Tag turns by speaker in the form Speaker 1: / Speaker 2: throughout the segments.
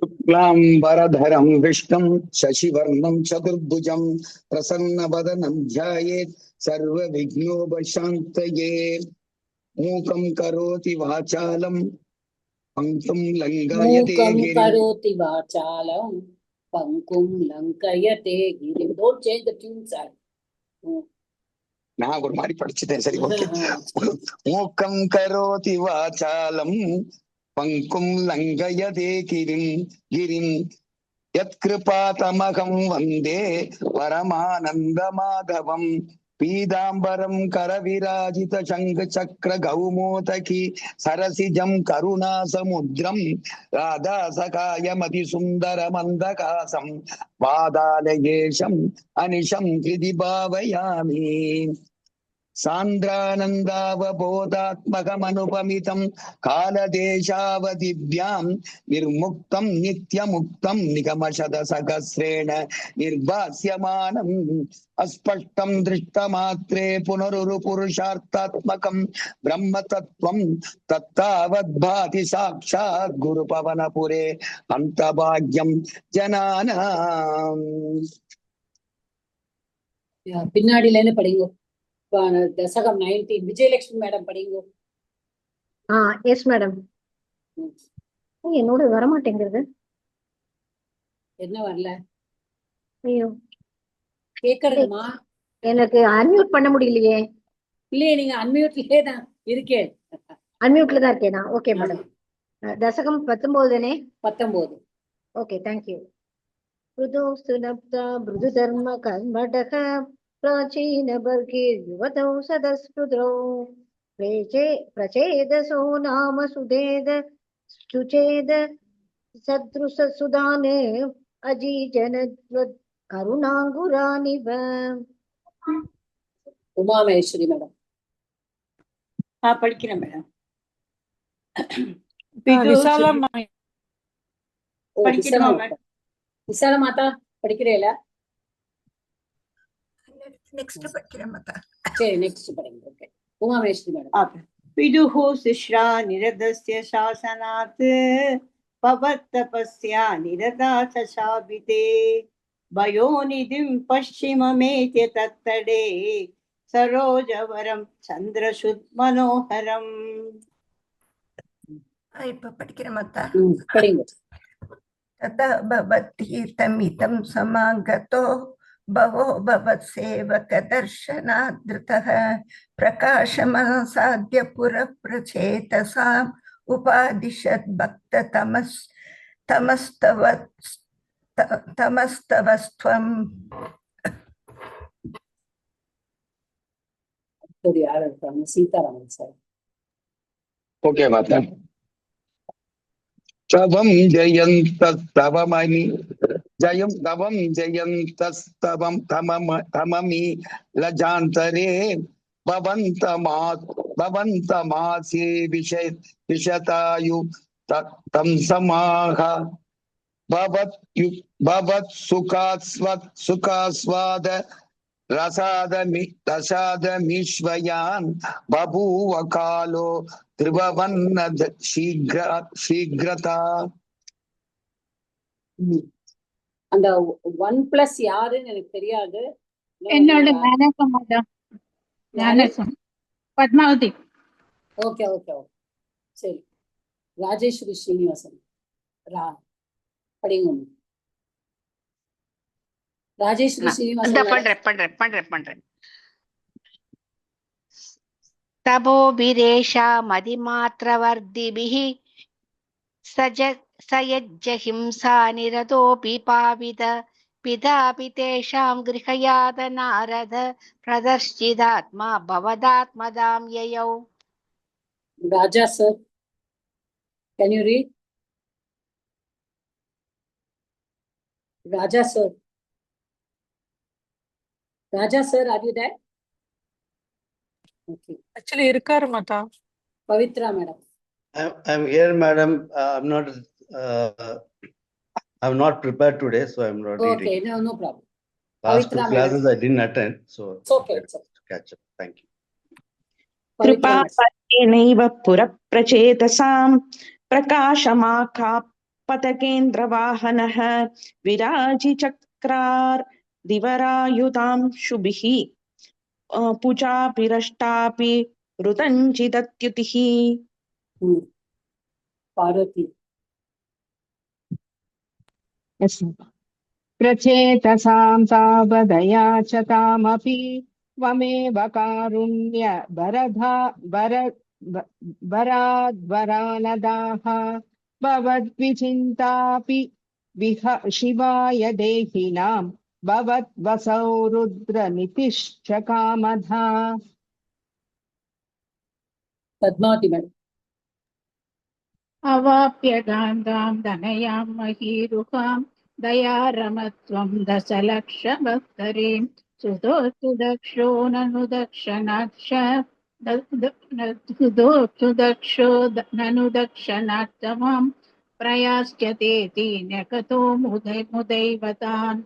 Speaker 1: शुक्लांबरधरं विष्णुं शशिवर्णं चतुर्भुजं प्रसन्नवदनं ध्यायेत् सर्वविघ्नोपशान्तये। मूकं करोति वाचालं पंकुं लंघयते गिरिं। Don't change the tune, sir. நான் ஒரு மாதிரி படிச்சுட்டேன். சரி, ஓகே. மூக்கம் கரோதி வாசாலம் பங்கும் லங்கயதே கிரிம் யத்கிருபாதமகம் வந்தே பரமானந்த மாதவம் பீதாம்பரம் கரவிராஜித சங்க சக்கர கௌமோதகி சரசிஜம் கருணாசமுத்ரம் ராதா சகாயமதி சுந்தர மந்தகாசம் பாதாலயேஷம் அனிஷம் கிருதி பாவயாமி. சாந்திரானந்தாவபோதாத்மகமனுபமிதம் காலதேசாவதிவ்யாம் நிர்முக்தம் நித்யமுக்தம் நிகமசதசகஸ்ரேண நிர்பாஸ்யமானம் அஸ்பஷ்டம் திருஷ்டமாத்ரே புனருரு புருஷார்த்தாத்மகம் பிரம்ம தத்துவம் தத்தாவத் பாதி சாக்ஷாத் குரு பவனபுரே அந்தபாக்யம் ஜனானாம். பின்னாடில படிங்க. தசகம் 19 விஜயலட்சுமி மேடம் படிங்க.
Speaker 2: Yes madam. என்னோட வர மாட்டேங்கிறது.
Speaker 1: என்ன வரல?
Speaker 2: ஐயோ,
Speaker 1: கேக்குறதுமா?
Speaker 2: எனக்கு அன்மியூட் பண்ண முடியலையே.
Speaker 1: இல்லையே, நீங்க அன்மியூட்லயே தான் இருக்கே.
Speaker 2: அன்மியூட்ல தான் இருக்கேனா? Okay madam. தசகம் 19
Speaker 1: 19.
Speaker 2: Okay, thank you. ருதோ சுனப்தா பிருது தர்ம கர்மடக प्राचीन बर्गे युवतौ सदस्पृद्रौ प्रचेदसो नाम सुदेद शुचेद सदृश सुदाने अजीजनद्वद् करुणांगुरानिव.
Speaker 1: உமாமேஸ்வரி மேடம். படிக்கிறேன் மேடம். விசால மாதா படிக்கிறேல?
Speaker 3: नेक्स्ट படிக்கிறேன் மாதா.
Speaker 1: சரி, நெக்ஸ்ட் படிங்க. Okay, Umamaheswari madam.
Speaker 4: विदुः शिश्रा निरदस्य शासनात् पवत्तपस्या निरता शाबिते भयोनिधिं पश्चिममेत्य तत्तडे सरोजवरं चन्द्रशुद् मनोहरम्.
Speaker 3: இப்ப படிக்கிறேன் மாதா.
Speaker 1: படிங்க.
Speaker 3: तथा भवतीर्थमितं समागतो भवो भवत्सेवकदर्शनादृतः प्रकाशमसाद्य पुरप्रचेतसाम् उपादिशद्भक्ततमस्तवस्त्वम्.
Speaker 1: सीतारामन சார். ஓகே மாதா. தவம் ஜெயந்தஸ்தவமணி ஜயம் தவம் ஜெயந்தஸ்தவம் தமமி லஜாந்தரே பவந்தமாசி விஷதாயு தம் சமாக பவத் சுகாஸ்வாத ரசாதமீஸ்வயான் பபூவ காலோ திரிபவன்ன சீக்ரதா. அந்த 1+ யாருன்னு எனக்கு தெரியாது.
Speaker 5: என்னோட பத்மாவதி.
Speaker 1: ஓகே ஓகே ஓகே, சரி. ராஜேஸ்வரி ஸ்ரீனிவாசன் படிங்க. ராஜேஸ்வரி ஸ்ரீனிவாசன்
Speaker 6: பண்றேன். तपोभिरेषा मदिमात्रवर्धिभिः सयज्जहिंसा निरतोऽपि पावित पितापि तेषां गृहयातनारद प्रदर्शितात्मा भवदात्मदां ययौ.
Speaker 1: Raja sir, can you read? Raja sir, are you there? Okay.
Speaker 7: Actually, irukar mata.
Speaker 1: Pavitra madam.
Speaker 8: I'm here, madam. I'm not prepared today, so I'm not reading.
Speaker 1: Okay, no problem.
Speaker 8: Last two classes I didn't attend, so
Speaker 1: it's okay.
Speaker 8: Catch up. Thank you.
Speaker 9: कृपापत्येनैव पुरप्रचेतसां
Speaker 7: प्रकाशमाकापतकेन्द्रवाहनः विराजिचक्रार् दिवरायुधां शुभिः पुजापिरष्टापि ऋतञ्चिदत्युतिः
Speaker 1: Parvati.
Speaker 5: प्रचेतसां तावदया च तामपि त्वमेव कारुण्य वराद्वरानदाः भवद्विचिन्तापि विह शिवाय देहिनां भवद्वसौ रुद्रनितिश्च कामधा
Speaker 1: Padmavati madam.
Speaker 5: अवाप्य गान्धां धनयां महीरुहां दयारमत्वं दशलक्षवत्तरीं सुदोस्तु दक्षो ननु दक्षनाक्ष सुदोस्तु दक्षो ननु दक्षनाक्तमां प्रयास्यतेति न्यकतो मुदैवतान्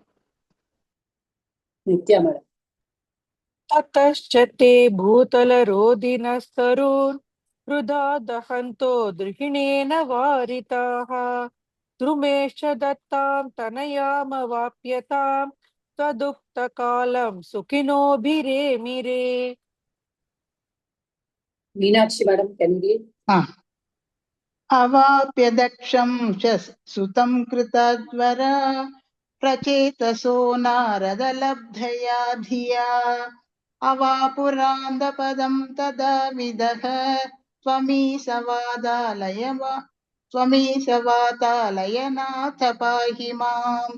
Speaker 1: Nitya madam.
Speaker 9: ततश्च ते भूतलरोधिनस्तरून् हृदा दहन्तो द्रुहिणेन वारिताः द्रुमेश्च दत्तां तनयामवाप्यतां त्वदुक्तकालं सुखिनोभिरेमिरे.
Speaker 1: Meenakshi madam, can you read?
Speaker 10: अवाप्य दक्षं च सुतं कृतद्वरा प्रचेतसो नारदलब्धया धिया अवापुरान्दपदं तदा विदः त्वमीसवातालयनाथ पाहि माम्.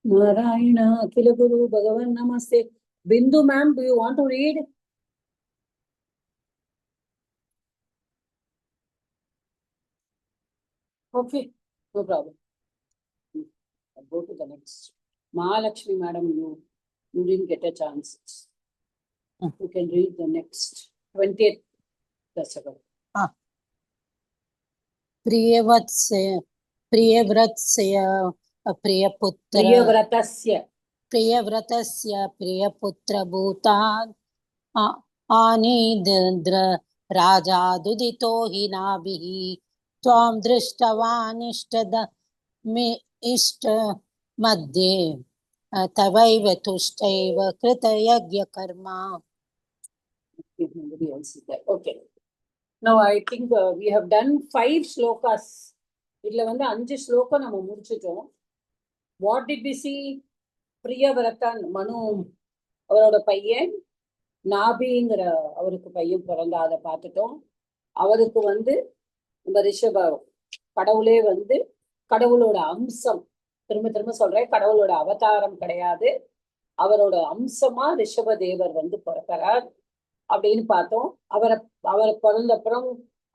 Speaker 1: Narayana, Akhila Guru, Bhagavan Namaste. Bindu ma'am, do you want to read? Okay, no problem. I'll go to the next. Mahalakshmi madam, you didn't get a chance. You can read the next 20th Dasakam.
Speaker 11: प्रियवत्स्य प्रियपुत्र
Speaker 1: Priyavratasya
Speaker 11: प्रियपुत्रभूतान् आनीन्द्र राजादुदितो हि नाभिः त्वां दृष्टवान् इष्ट मध्ये तवैव तुष्टैव कृतयज्ञकर्मा.
Speaker 1: Nobody else is there. Okay. Now I think we have done 5 shlokas. இதுல வந்து 5 ஸ்லோகம் நம்ம முடிச்சிட்டோம். What did we see? பிரியவரத்தான் மனு அவரோட பையன் நாபிங்கிற அவருக்கு பையன் பிறந்த அதை பார்த்துட்டோம். அவருக்கு வந்து இந்த ரிஷப கடவுளே வந்து கடவுளோட அம்சம், திரும்ப சொல்றேன், கடவுளோட அவதாரம் கிடையாது, அவரோட அம்சமா ரிஷப தேவர் வந்து பிறக்கிறார் அப்படின்னு பார்த்தோம். அவரை பிறந்தப்புறம்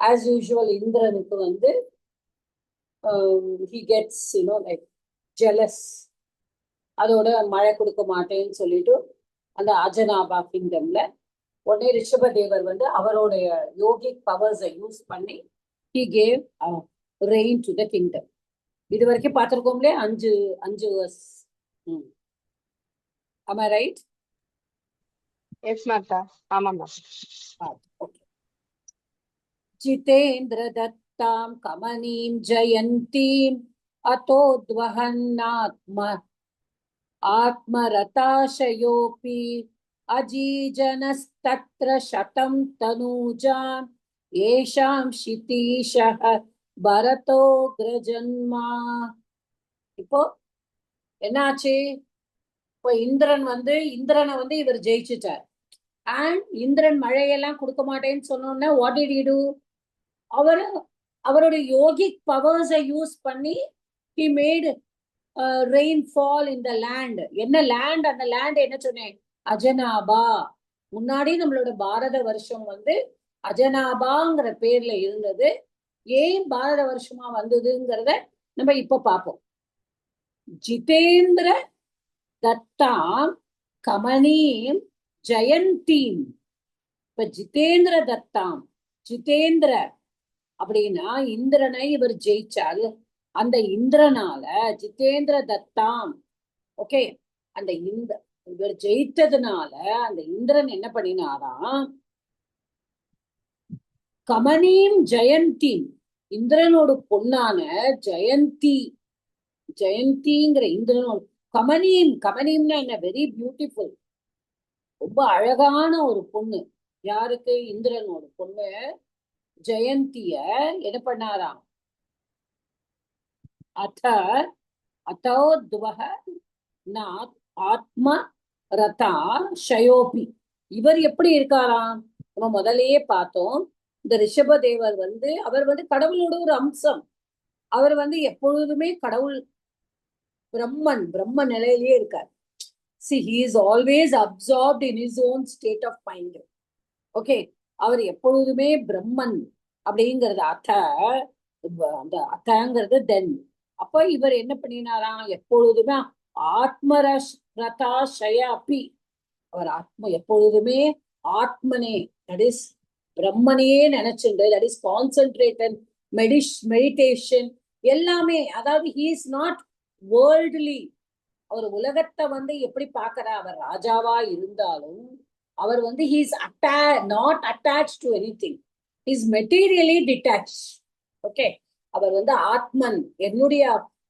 Speaker 1: ஆஸ் யூஷுவல் இந்திரனுக்கு வந்து he gets like jealous. அதோட மழை கொடுக்க மாட்டேன்னு சொல்லிட்டு அந்த அஜனாபா கிங்டம்ல உடனே ரிஷப தேவர் வந்து அவருடைய யோகிக் பவர்ஸை யூஸ் பண்ணி he gave rain to the kingdom. இது வரைக்கும் பார்த்திருக்கோம்லே 5 verse. Am I right?
Speaker 5: Yes, Mata. Amama.
Speaker 1: Okay. Jitendra dattam kamanim jayantim atmaratashayopi ajijanastattra shatam tanujam yesham shitishah bharato grajanma. இப்போ என்னாச்சு? இப்போ இந்திரனை வந்து இவர் ஜெயிச்சுட்டார். அண்ட் இந்திரன் மழையெல்லாம் கொடுக்க மாட்டேன்னு சொன்னோன்னா வாட் டிட் ஹி டு? அவருடைய யோகிக் பவர்ஸை யூஸ் பண்ணி he made rain fall in the land. என்ன லேண்ட்? அந்த லேண்ட் என்ன சொன்னேன்? அஜனாபா. முன்னாடி நம்மளோட பாரத வருஷம் வந்து அஜனாபாங்கிற பேர்ல இருந்தது. ஏன் பாரத வருஷமா வந்ததுங்கிறத நம்ம இப்ப பார்ப்போம். ஜிதேந்திர தத்தாம் கமனீம் ஜெயந்தீம். இப்ப ஜிதேந்திர தத்தாம், ஜிதேந்திர அப்படின்னா இந்திரனை இவர் ஜெயிச்சால் அந்த இந்திரனால ஜிதேந்திர தத்தாம், ஓகே, அந்த இவர் ஜெயித்ததுனால அந்த இந்திரன் என்ன பண்ணினாராம்? கமனீம் ஜெயந்தி, இந்திரனோட பொண்ணான ஜெயந்தி, ஜெயந்திங்கிற இந்திரனோட கமனீம், கமனீம்னா என்ன, வெரி பியூட்டிஃபுல், ரொம்ப அழகான ஒரு பொண்ணு. யாருக்கு? இந்திரனோட பொண்ணு ஜெயந்திய என்ன பண்ணாராம்? அத அதோத்வஹ நாத் ஆத்ம ரதா ஷயோபி. இவர் எப்படி இருக்காராம்? நம்ம முதல்லயே பார்த்தோம். இந்த ரிஷபதேவர் அவர் கடவுளோட ஒரு அம்சம். அவர் எப்பொழுதுமே கடவுள் பிரம்ம நிலையிலேயே இருக்கார். See, he is always absorbed in his own state of mind. Okay, அவர் எப்பொழுதுமே பிரம்மன் அப்படிங்கிறது அந்த அத்தங்கிறது தென். அப்ப இவர் என்ன பண்ணினாராம்? எப்பொழுதுமே ஆத்மரதா ஷயாபி, அவர் எப்பொழுதுமே ஆத்மனே, தட் இஸ் பிரம்மனையே நினைச்சுண்டு, தட் இஸ் கான்சென்ட்ரேட்டட் மெடிடேஷன் எல்லாமே. அதாவது he is not worldly. அவர் உலகத்தை எப்படி பார்க்கிறார்? அவர் ராஜாவா இருந்தாலும் அவர் he is not attached to anything. He is materially detached. Okay, அவர் ஆத்மன், என்னுடைய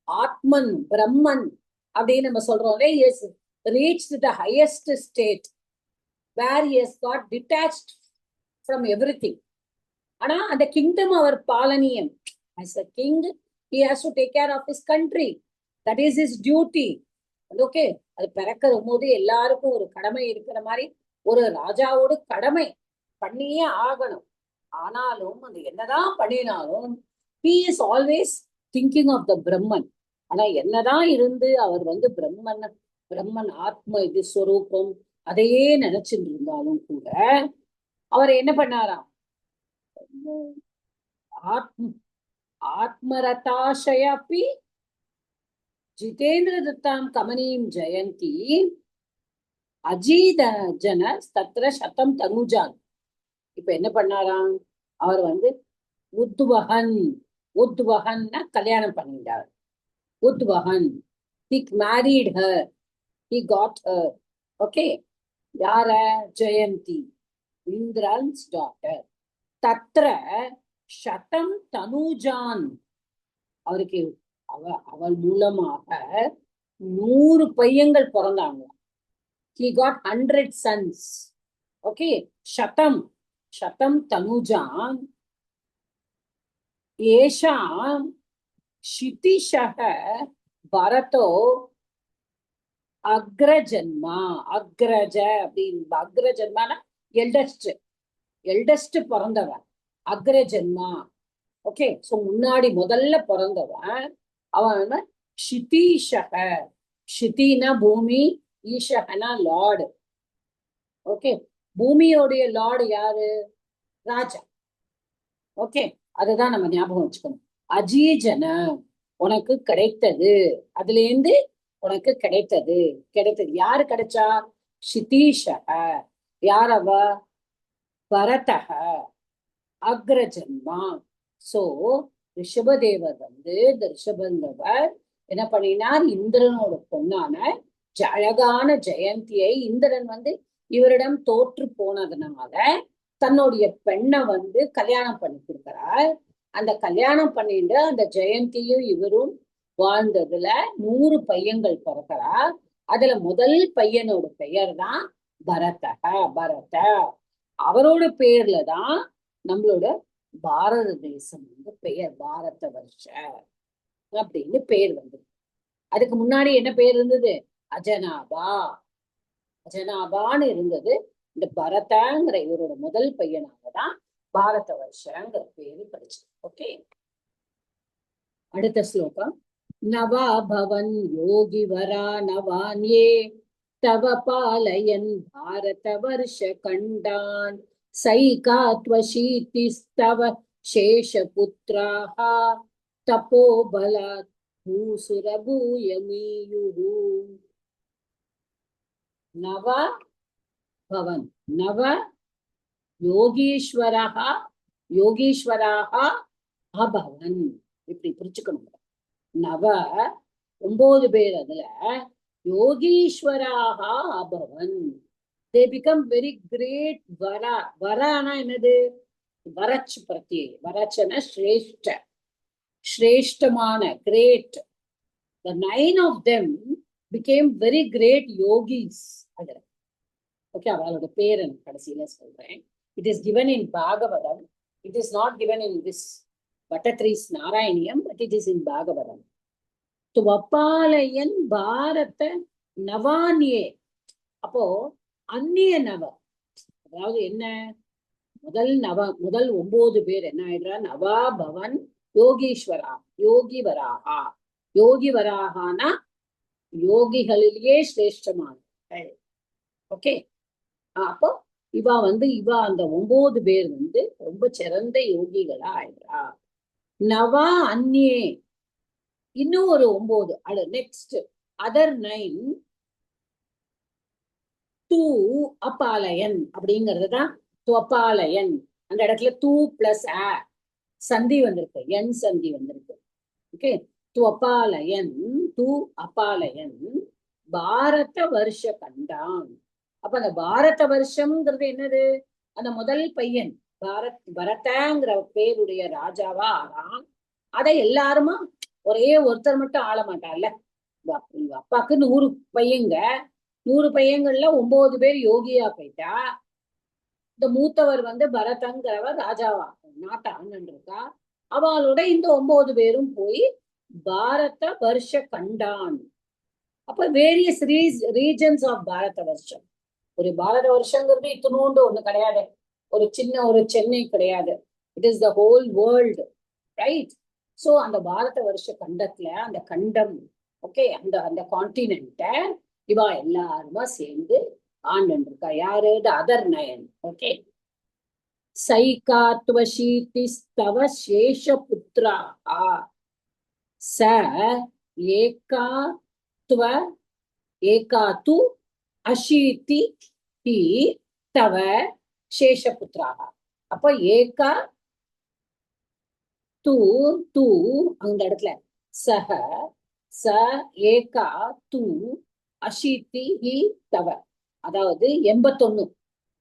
Speaker 1: ஆத்மன் பிரம்மன் அப்படின்னு நம்ம சொல்றோம். He has reached the highest state where he has got detached from everything. ஆனா அந்த கிங்டம் அவர் பாலனியம். As a king, he has to take care of his country. That is his duty. Okay, அது பிறக்கிற போது எல்லாருக்கும் ஒரு கடமை இருக்கிற மாதிரி ஒரு ராஜாவோட கடமை பண்ணியே ஆகணும். ஆனாலும் அது என்னதான் பண்ணினாலும் he is always thinking of the பிரம்மன். ஆனா என்னதான் இருந்து அவர் பிரம்மன் ஆத்ம இது ஸ்வரூபம் அதையே நினைச்சிட்டு இருந்தாலும் கூட அவர் என்ன பண்ணாராம்? ஆத்மரதாஷயப்பி ஜிதேந்திர தத்தாம் கமனீம் ஜெயந்தி அஜீத ஜன தத்ர சதம் தனுஜான். இப்ப என்ன பண்ணாராம்? அவர் உத்வஹன்னா கல்யாணம் பண்ணிட்டார். உத்வஹன், he married her, he got her. Okay, யார? ஜெயந்தி, இந்திரன்ஸ் டாட்டர். தத்ர சதம் தனுஜான், அவருக்கு அவள் மூலமாக 100 பையங்கள் பிறந்தாங்க. He got 100 sons. Okay, சதம் தனுஜான். ஏஷாம் ஷிதிஷஹ பரதோ அக்ரஜன்மா. அக்ரஜ அப்படின்னு, அக்ரஜன்மான எல்டஸ்ட் பிறந்தவன் அக்ரஜன்மா. ஓகே, சோ முன்னாடி முதல்ல பிறந்தவன் அவன் ஷிதிஷஹ. ஷிதினா பூமி, ஈஷஹனா லார்டு. ஓகே, பூமியோடைய லார்டு யாரு? ராஜா. ஓகே, அதுதான் நம்ம ஞாபகம் வச்சுக்கணும். அஜீஜன, உனக்கு கிடைத்தது, அதுல இருந்து உனக்கு கிடைத்தது. யாரு கிடைச்சா? ஷிதீஷக. யார் அவ? பரதக, அக்ரஜன்மா. சோ ரிஷபதேவர் இந்த ரிஷபந்தவர் என்ன பண்ணினார்? இந்திரனோட பொண்ணான அழகான ஜெயந்தியை இந்திரன் இவரிடம் தோற்று போனதுனால தன்னுடைய பெண்ணை கல்யாணம் பண்ணி கொடுக்கிறார். அந்த கல்யாணம் பண்ணிட்டு அந்த ஜெயந்தியும் இவரும் வாழ்ந்ததுல 100 பையன்கள் பிறக்கிறார். அதுல முதல் பையனோட பெயர் தான் பரத. அவரோட பேர்ல தான் நம்மளோட பாரத தேசம் பெயர் பாரத வருஷ அப்படின்னு பேர் வந்தது. அதுக்கு முன்னாடி என்ன பேர் இருந்தது? அஜனாபான்னு இருந்தது. இந்த பரதங்கிற இவரோட முதல் பையனாகதான் பாரத வருஷங்கிற பேரு படிச்சு. ஓகே, அடுத்த ஸ்லோகம். நவா பவன் யோகி வரா நவான்யே தவ பாலயன் பாரத வருஷ கண்டான் சைகாத்வசீதிஸ்தவ சேஷபுத்ராஹ தபோபலாத் பூசுரபூயமீயுஹு. நவ பவன், நவ யோகீஸ்வராக அபவன். இப்படி பிரிச்சுக்கணும். நவ 9 பேர், அதுல யோகீஸ்வராக அபவன். They become very great vara. வரானா என்னது? வரச் பிரத்யே, வரச்சன ஸ்ரேஷ்ட, ஸ்ரேஷ்டமான, great. The 9 of them became very great yogis. Okay, அவளோட பேர் எனக்கு கடைசியில சொல்றேன். It is given in Bhagavatam. It is not given in this Bhattatri's Narayaniam, but it is in Bhagavatam. துவப்பாலயன் பாரத நவானியே. அப்போ அந்நிய நவ, அதாவது என்ன, முதல் 9 பேர் என்ன ஆயிடுறா, நவா பவன் யோகீஸ்வரா, யோகிவராகா. யோகிவராகானா யோகிகளிலேயே சிரேஷ்டமான. ஓகே, அப்போ இவா அந்த 9 பேர் ரொம்ப சிறந்த யோகிகளா ஆயிடுறா. நவா அந்நியே, இன்னும் ஒரு 9. நெக்ஸ்ட் அதர் 9 தூ அபாலயன் அப்படிங்கறதுதான் துவப்பாலயன். அந்த இடத்துல தூ பிளஸ் சந்தி வந்திருக்கு, என் சந்தி வந்திருக்கு. ஓகே, துவப்பாலயன், தூ அபாலயன் பாரத வருஷ கண்டான். அப்ப அந்த பாரத வருஷம்ங்கிறது என்னது, அந்த முதல் பையன் பரதங்கிற பேருடைய ராஜாவா ஆறான். அதை எல்லாருமா ஒரே ஒருத்தர் மட்டும் ஆள மாட்டார்ல. இவ அப்பாக்கு 100 பையங்க, 100 பையங்கள்ல 9 பேர் யோகியா போயிட்டா. இந்த மூத்தவர் பரதங்கிறவர் ராஜாவா நாட்டை ஆண்டு இருக்கா. அவளோட இந்த 9 பேரும் போய் பாரத வருஷ கண்டான். அப்ப வேரியஸ் ரீஜன்ஸ் ஆஃப் பாரத வருஷம். ஒரு பாரத வருஷங்கிறது இத்தினோண்டு ஒண்ணு கிடையாது, ஒரு சின்ன ஒரு சென்னை கிடையாது. It is the whole world, right? So அந்த பாரத வருஷ கண்டத்துல அந்த கண்டம், ஓகே, அந்த கான்டினென்ட இவா எல்லாருமா சேர்ந்து ஆண்டு இருக்கா. யாரு? அதர் 9. ஓகே, சைகாத்வசீதி ஸ்தவ சேஷ புத்ரா ச ஏகாத்து அஷீதி ஹி தவ சேஷபுத்ராக. அப்ப ஏகா தூ அந்த இடத்துல சஹ ச ஏகா தூ அஷீதி ஹி தவ, அதாவது 81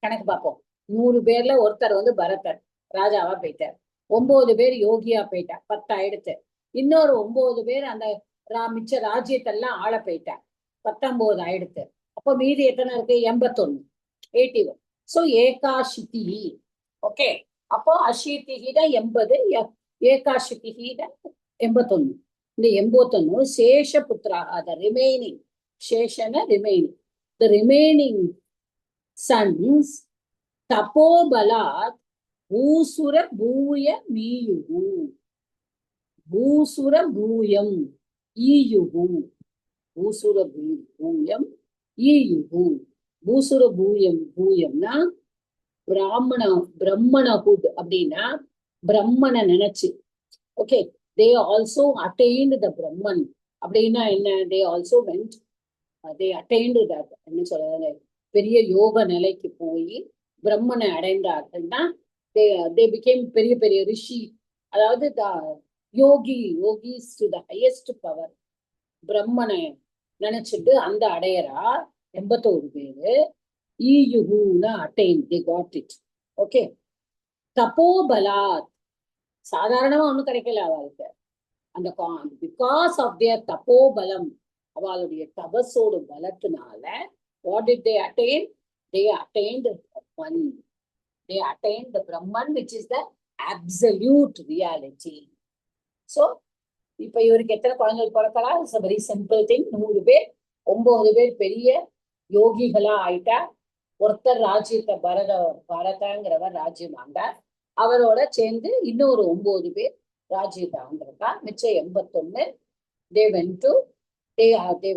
Speaker 1: கணக்கு பார்ப்போம். 100 பேர்ல ஒருத்தர் பரதர் ராஜாவா போயிட்டார், 9 பேர் யோகியா போயிட்டார், 10 ஆயிடுத்து. இன்னொரு 9 பேர் அந்த மிச்ச ராஜ்யத்தெல்லாம் ஆள போயிட்டார், 19 ஆயிடுத்து. அப்போ மீதி எத்தனை இருக்கு? 81, 81. சோ ஏகாஷிதி. ஓகே, அப்போ அஷீதிஹிட 80, ஏகாஷிதிஹிட 81. இந்த 81 சேஷ Putra, the remaining, சேஷன remaining, the remaining sons தபோபலாத் பூசுர பூய மீயுகு, பூசுர பூயம் ஈயுகு, பூசுர பூயம் ஈயுகு. பூசுர பூயம்னா பிரம்மணஹுட் அப்படின்னா பிரம்மனை நினைச்சு. ஓகே, தே ஆல்சோ அட்டைன்ட் த பிரம்மன் அப்படின்னா என்ன? They also vent, they attained that, என்ன சொல்றது, பெரிய யோக நிலைக்கு போய் பிரம்மனை அடைந்தார்கள்னா they became பெரிய பெரிய ரிஷி, அதாவது yogis to the highest power. பிரம்மனை நினைச்சிட்டு அந்த அடையறா 81 பேரு. ஈயுகுன்னு attain, they got it. Okay, தபோபலாத் சாதாரணமா ஒண்ணும் கிடைக்கல அவளுக்கு. அந்த பிகாஸ் ஆஃப் தியர் தபோபலம், அவளுடைய தபஸோட பலத்தினால what did they attain? They attained one. They attained the Brahman, which is the absolute reality. So, இப்ப இவருக்கு எத்தனை குழந்தைகள் பிறக்கலாம்? It's a very simple thing. 100 பேர், 9 பேர் பெரிய யோகிகளா ஆயிட்டா. ஒருத்தர் ராஜ்யத்தை பரதங்கிறவர் ராஜ்யம் ஆண்டார், அவரோட சேர்ந்து இன்னொரு 9 பேர் ராஜ்யத்தை ஆண்டிருக்கா. மிச்சம் 81 they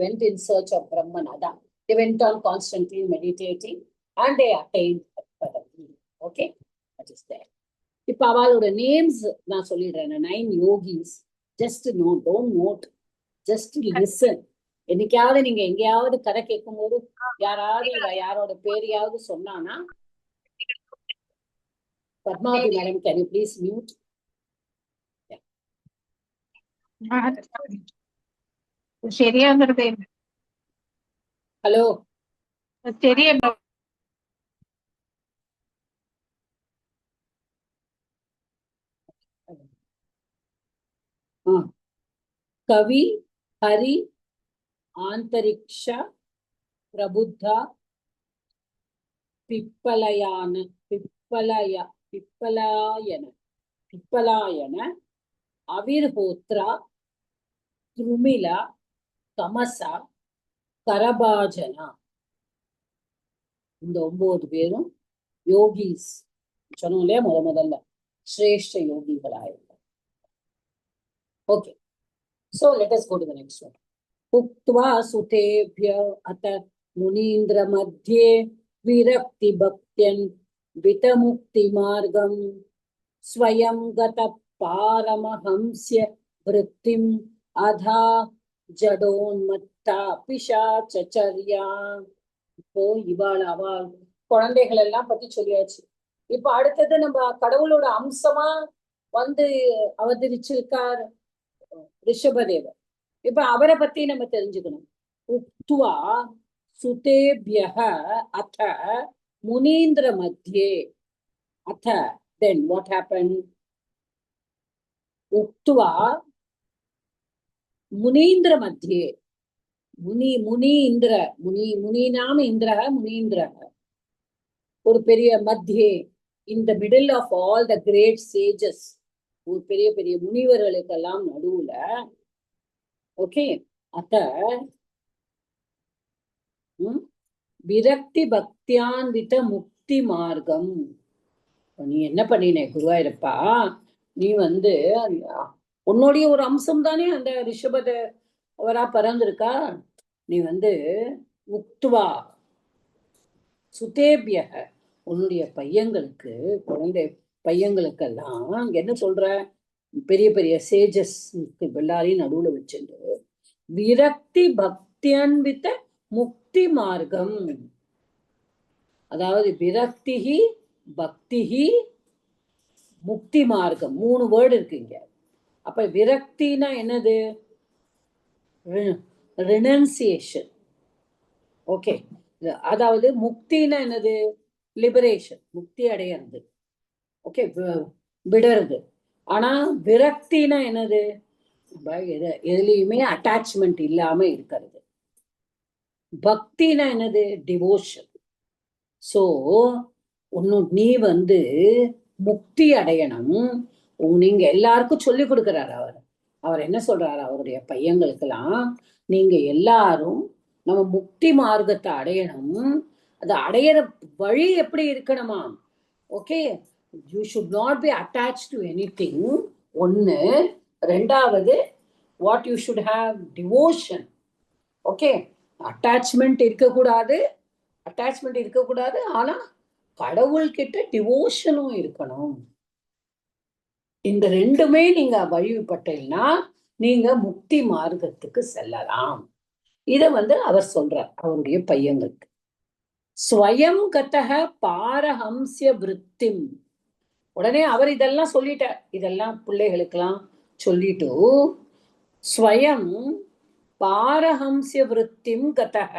Speaker 1: went in search of Brahman. அதான், they went on constantly meditating and they attained Padam. Okay, that is there. இப்ப அவளோட நேம்ஸ் நான் சொல்லிடுறேன். 9 yogis. Just don't note, just listen. என்னைக்காவது நீங்க எங்கேயாவது கதை கேட்கும் போது யாராவது யாரோட பேரையாவது சொன்னானா, Padmavathi madam, can you please mute?
Speaker 5: சரியாங்கிறது
Speaker 1: ஹலோ,
Speaker 5: தெரிய
Speaker 1: கவி ஹரி ஆந்தரிக்ஷா பிரபுத்தா பிப்பலாயன அவிர்ஹோத்ரா துருமிலா தமசா கரபாஜனா. இந்த 9 பேரும் யோகிஸ் சொன்னோம் இல்லையா, முதல்ல சிரேஷ்ட யோகிகளாயிருக்க. Okay, so let us go to the next one. உக்த்வா சுதேப்ய அத முனீந்திர மத்யே விரக்தி பக்தியன் விதமுக்தி மார்க்கம் ஸ்வயம் கத பாரமஹம்ஸ்ய விருத்திம் அதா ஜடோன்மத்தா பிசாச்சர்யா. இப்போ அவள் குழந்தைகள் எல்லாம் பத்தி சொல்லியாச்சு. இப்ப அடுத்தது நம்ம கடவுளோட அம்சமா வந்து அவதரிச்சிருக்கார் ரிஷபதேவர். இப்ப அவரை பத்தி நம்ம தெரிஞ்சுக்கணும். உக்த்வா சுதேப்யஹ அத முனீந்திர மத்யே அத, then what happened? உக்த்வா முனீந்திர மத்யே, முனீனாம இந்திரஹ முனீந்திரஹ, ஒரு பெரிய மத்தியே, in the middle of all the great sages, ஒரு பெரிய பெரிய முனிவர்களுக்கெல்லாம் நடுவுல. ஓகே, அத்த விரக்தி பக்தியான்வித முக்தி மார்க்கம். நீ என்ன பண்ணின குருவாயிருப்பா, நீ வந்து உன்னுடைய ஒரு அம்சம் தானே அந்த ரிஷபத அவரா பறந்திருக்கா. நீ வந்து உக்துவா சுதேபியக, உன்னுடைய பையங்களுக்கு, குழந்தை பையங்களுக்கெல்லாம் என்ன சொல்ற, பெரிய பெரிய சேஜஸ் எல்லாரையும் நடுவுல வச்சுட்டு விரக்தி பக்தியன்வித முக்தி மார்க்கம். அதாவது விரக்திஹி பக்திஹி முக்தி மார்க்கம், 3 வேர்டு இருக்குங்க. அப்ப விரக்தினா என்னது? ரினன்சியேஷன். ஓகே, அதாவது முக்தினா என்னது? லிபரேஷன், முக்தி அடையிறது. ஓகே, விடுறது. ஆனா விரக்தினா என்னது? எதுலயுமே அட்டாச்மெண்ட் இல்லாம இருக்கிறது. பக்தினா என்னது? டிவோஷன். சோ நீ வந்து முக்தி அடையணும். நீங்க எல்லாருக்கும் சொல்லி கொடுக்கிறாரு அவர் என்ன சொல்றாரு அவருடைய பையங்களுக்கெல்லாம், நீங்க எல்லாரும் நம்ம முக்தி மார்க்கத்தை அடையணும். அது அடையிற வழி எப்படி இருக்கணுமா? Okay, you should not be attach to anything. ஒன்னு. ரெண்டாவது, what you should have devotion. Okay, attachment இருக்கக்கூடாது, ஆனா கடவுள்கிட்ட டிவோஷனும் இருக்கணும். இந்த 2மே நீங்க வழிபட்டீங்கன்னா நீங்க முக்தி மார்க்கத்துக்கு செல்லலாம். இத வந்து அவர் சொல்றார் அவருடைய பையங்களுக்கு. ஸ்வயம் கதஹ பாரஹம்ஸ்ய விருத்திம். உடனே அவர் இதெல்லாம் சொல்லிட்டார், இதெல்லாம் பிள்ளைகளுக்கெல்லாம் சொல்லிட்டு ஸ்வயம் பாரஹம்ஸ்ய விருத்திம் கதஹ.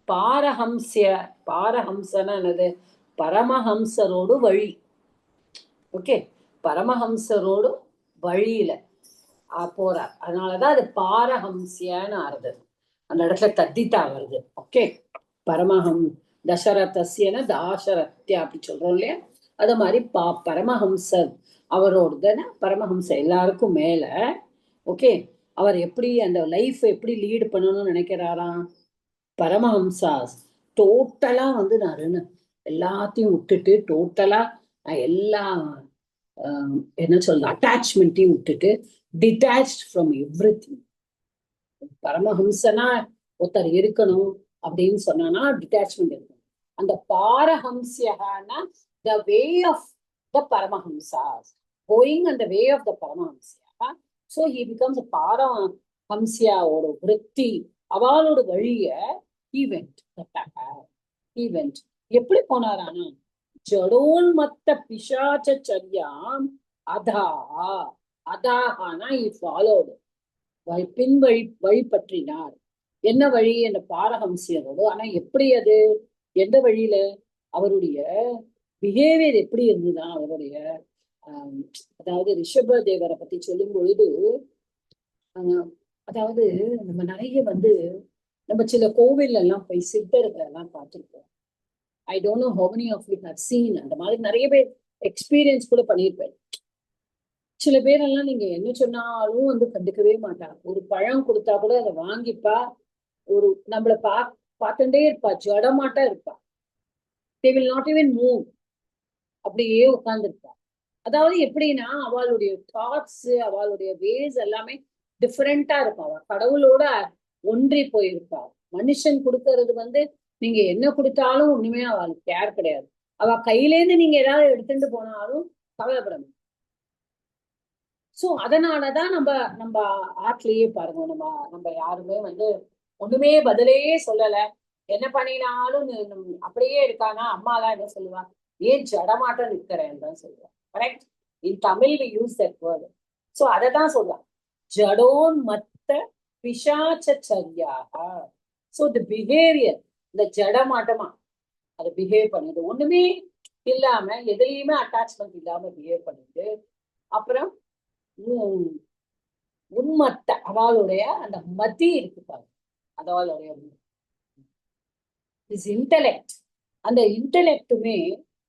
Speaker 1: பாரஹம்சனா என்னது? பரமஹம்சரோடு வழி. ஓகே, பரமஹம்சரோடு வழியில போறார். அதனாலதான் அது பாரஹம்சியான்னு ஆறுது. அந்த இடத்துல தத்தித்தா வருது. ஓகே, தசரதஸ்யன தாசரத்யா அப்படி சொல்றோம் இல்லையா, அது மாதிரி பரமஹம்சர் அவரோட தானே. பரமஹம்சர் எல்லாருக்கும் மேல. ஓகே, அவர் எப்படி அந்த லைஃப் எப்படி லீடு பண்ணணும்னு நினைக்கிறாராம்? பரமஹம்சாஸ் டோட்டலா வந்து நான் எல்லாத்தையும் விட்டுட்டு, டோட்டலா எல்லா என்ன சொல்ற அட்டாச்மெண்ட்டையும் விட்டுட்டு, டிட்டாச்ட் ஃப்ரம் எவ்ரிதிங். பரமஹம்சனா ஒருத்தர் இருக்கணும் அப்படின்னு சொன்னா டிட்டாச்மெண்ட் இருக்கணும். அந்த பாரஹம்சியனா the way of the Paramahamsas, going on the way of the Paramahamsa. So he becomes a Paramahamsya or Vritti, அவளோட வழிய he went. எப்படி போனாரானா? ஜடோன்மத்த பிசாச்சர்யாம் அதாஹானா he followed, பின் வழிபற்றினார். என்ன வழி? என்ன பாரஹம்சியரோடு. ஆனா எப்படி அது? எந்த வழியில? அவருடைய பிஹேவியர் எப்படி இருந்ததுதான், அவருடைய அதாவது ரிஷப தேவரை பத்தி சொல்லும் பொழுது அதாவது நம்ம நிறைய வந்து நம்ம சில கோவில் எல்லாம் போய் சித்தர்கள் எல்லாம் பார்த்துருப்போம். I don't know how many of you have seen. அந்த மாதிரி நிறைய பேர் எக்ஸ்பீரியன்ஸ் கூட பண்ணியிருப்பேன். சில பேரெல்லாம் நீங்க என்ன சொன்னாலும் வந்து கண்டுக்கவே மாட்டாங்க. ஒரு பழம் கொடுத்தா கூட அதை வாங்கிப்பா, ஒரு நம்மள பார்த்துட்டே இருப்பா, ஜடமாட்டா இருப்பா. They will not even move, அப்படியே உட்கார்ந்துருப்பா. அதாவது எப்படின்னா அவளுடைய தாட்ஸ், அவளுடைய வேஸ் எல்லாமே டிஃப்ரெண்டா இருப்பா. அவ கடவுளோட ஒன்றி போயிருப்பா. மனுஷன் கொடுக்கறது வந்து நீங்க என்ன கொடுத்தாலும் ஒண்ணுமே அவளுக்கு கேர் கிடையாது. அவ கையிலேருந்து நீங்க ஏதாவது எடுத்துட்டு போனாலும் கவலைப்படணும். சோ அதனாலதான் நம்ம ஆட்லயே பாருங்க, நம்ம யாருமே வந்து ஒண்ணுமே பதிலே சொல்லல. என்ன பண்ணினாலும் அப்படியே இருக்கானா, அம்மா எல்லாம் என்ன சொல்லுவா, ஏன் ஜடமாட்டம் நிற்கிறேன்னு தான் சொல்லுவா. Correct? In Tamil we use that word. So அததான் சொல்றான், ஜடோன் மத்த பிசாச்சரியாக. சோ தி பிஹேவியர், இந்த ஜடமாட்டமா அதை பிஹேவ் பண்ணுது, ஒண்ணுமே இல்லாம எதுலையுமே அட்டாச்மெண்ட் இல்லாம பிஹேவ் பண்ணுது. அப்புறம் உண்மத்த அவளுடைய அந்த மதி இருக்கு பாருங்க, அவளுடைய இன்டெலெக்ட், அந்த இன்டெலெக்டுமே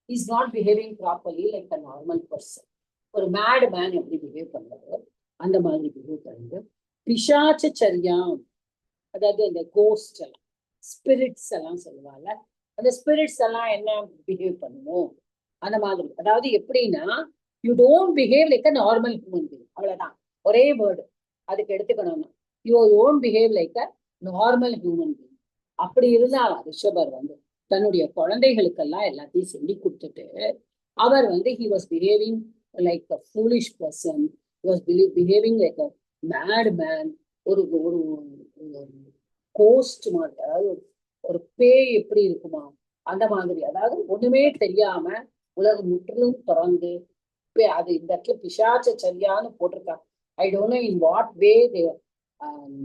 Speaker 1: is not behaving properly like a normal person. ஒரு மேட் மேன் எப்படி பிஹேவ் பண்றாரு அந்த மாதிரி பிஹேவ் பண்ணுது. பிசாச்சரியாம், அதாவது அந்த கோஸ்ட் எல்லாம், ஸ்பிரிட்ஸ் எல்லாம் சொல்லுவாங்க, அந்த ஸ்பிரிட்ஸ் எல்லாம் என்ன பிஹேவ் பண்ணுவோம் அந்த மாதிரி. அதாவது எப்படின்னா, you don't behave like a normal human being, அவ்வளவுதான் ஒரே வேர்டு அதுக்கு எடுத்துக்கணும்னா. You don't behave like a normal human being. அப்படி இருந்தா ரிஷபர் வந்து தன்னுடைய குழந்தைகளுக்கெல்லாம் எல்லாத்தையும் சொல்லி கொடுத்துட்டு அவர் வந்து he was behaving like a foolish person, he was behaving like a mad man. ஒரு கோஸ்ட் மாதிரி, அதாவது ஒரு பேய் எப்படி இருக்குமா அந்த மாதிரி. அதாவது ஒண்ணுமே தெரியாம உலகம் முற்றிலும் திறந்து அது இந்த இடத்துல பிசாச்சரியான்னு போட்டிருக்காங்க. ஐ don't no in what way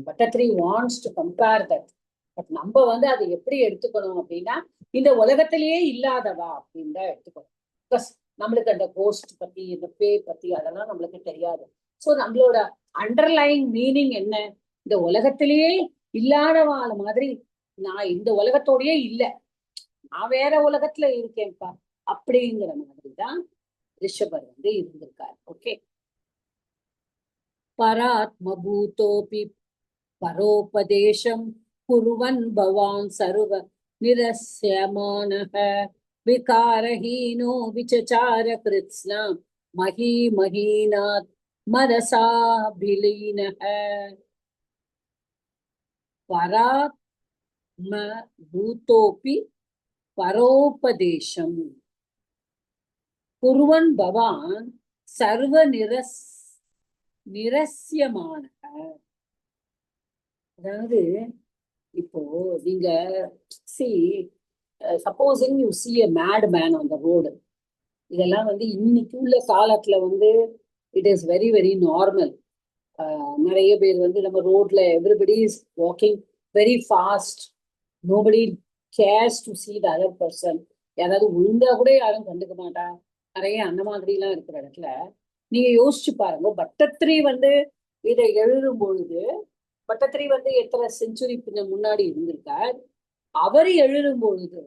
Speaker 1: Bhattathiri wants to compare that. But நம்ம வந்து அதை எப்படி எடுத்துக்கணும் அப்படின்னா, இந்த உலகத்திலேயே இல்லாதவா அப்படின்னு தான் எடுத்துக்கணும். பிகாஸ் நம்மளுக்கு அந்த கோஸ்ட் பத்தி, இந்த பேய் பத்தி அதெல்லாம் நம்மளுக்கு தெரியாது. ஸோ நம்மளோட அண்டர்லைன் மீனிங் என்ன, இந்த உலகத்திலேயே இல்லாதவாள் மாதிரி நான் இந்த உலகத்தோடயே இல்லை, நான் வேற உலகத்துல இருக்கேன்ப்பா அப்படிங்கிற மாதிரிதான் ரிஷபர் வந்து இருந்திருக்காரு. ஓகே. பராத்மபூதோபி பரோபதேசம் குருவன் பவான் சர்வ நிரஸ்யமானஹ விகாரஹீனோ விசசார கிருத்ஸ்னாம் மஹி மஹீனாத் மதசாபிலீனஹ. பராத்மபூதோபி பரோபதேசம் குருவன் பவான் சர்வ நிரஸ்யமானஹ. அதாவது இப்போ நீங்க supposing you see a mad man on the road, இதெல்லாம் வந்து இன்னைக்கு உள்ள காலத்துல வந்து it is very very normal. நிறைய பேர் வந்து நம்ம ரோட்ல everybody is walking very fast, nobody cares to see the other person. யாராவது விழுந்தா கூட யாரும் கண்டுக்க மாட்டா. நிறைய அந்த மாதிரி எல்லாம் இருக்கிற இடத்துல நீங்க யோசிச்சு பாருங்க. பட்டத்ரி வந்து இதை எழுதும் பொழுது, பட்டத்ரி வந்து எத்தனை செஞ்சுரி முன்னாடி இருந்திருக்கார். அவர் எழுதும் பொழுது